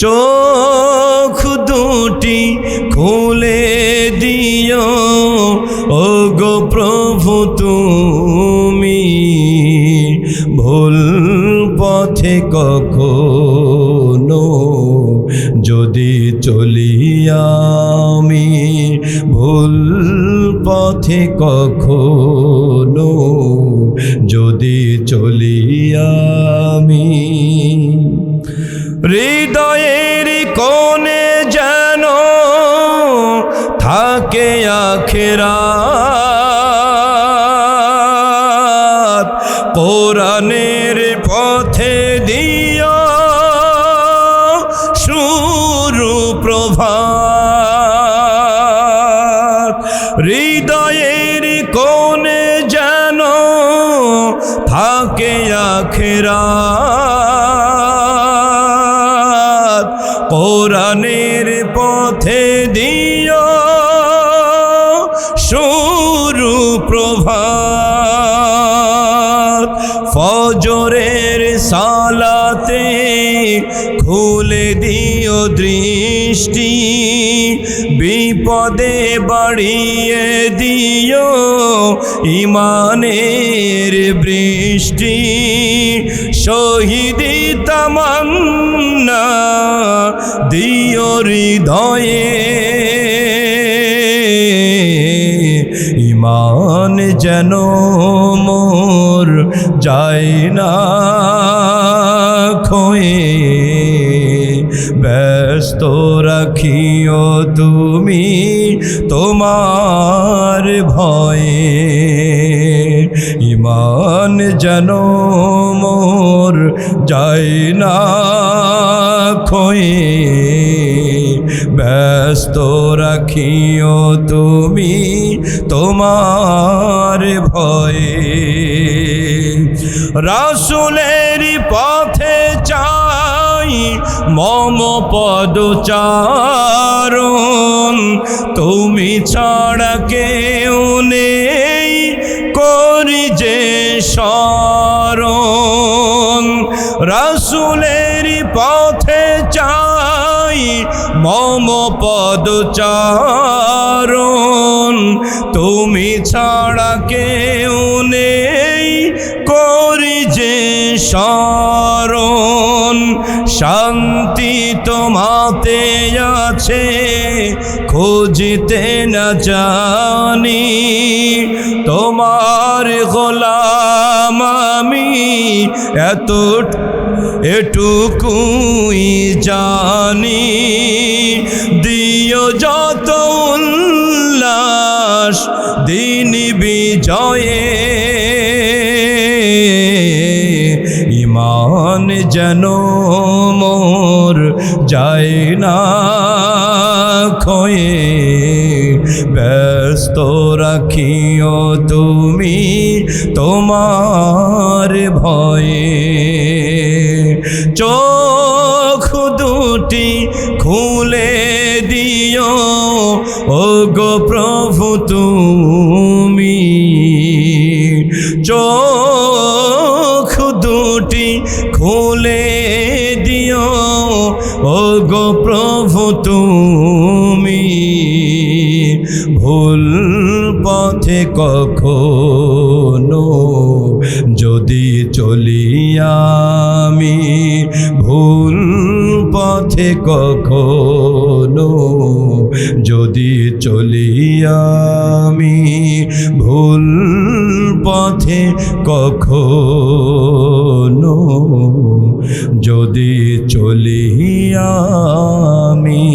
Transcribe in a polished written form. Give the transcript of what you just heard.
চোখ দুটি খুলে দিও ওগো প্রভু তুমি, ভুল পথে কখনো যদি চলি আমি, ভুল পথে কখনো যদি চলি আমি। হৃদয়ের কোণে যেন থাকে আখিরাত, কোরআনের পথে দিও সুপ্রভাত। হৃদয়ের কোণে যেন থাকে আখিরাত, কোরআনের পথে দিও সুপ্রভাত। ফজরের সালাতে খুলে দিও দৃষ্টি, বিপদে বাড়িয়ে দিও ইমানের বৃষ্টি। শহীদি তামান্না দিও হৃদয়ে, ইমান যেন মোর যায় না ক্ষয়ে। ব্যস্ত রাখিও তুমি তোমার ভয়ে, ইমান যেন মোর যায় না ক্ষয়ে। ব্যস্ত রাখিও তুমি তোমার ভয়ে। রাসূলের পথে চাই মম পদচারণ, তুমি ছাড়া কেউ নেই করি যে শরণ। রাসূলের পথে চাই মম পদচারণ, তুমি ছাড়া কেউ নেই করি যে শরণ। শান্তি তোমাতে আছে খুঁজতে না জানি, তোমার গোলাম আমি এটুকুই জানি। দিও যত উল্লাস দিন বিজয়ে, ইমান যেন মোর যায় না ক্ষয়ে। ব্যস্ত রাখিও তুমি তোমার ভয়ে। চোখ দুটি খুলে দিও ওগো প্রভু তুমি, চোখ দুটি খুলে দিও ওগো প্রভু তুমি, ভুল পথে কখনো যদি চলি আমি, ভুল পথে কখনো যদি চলি আমি, ভুল পথে কখনো যদি চলি আমি।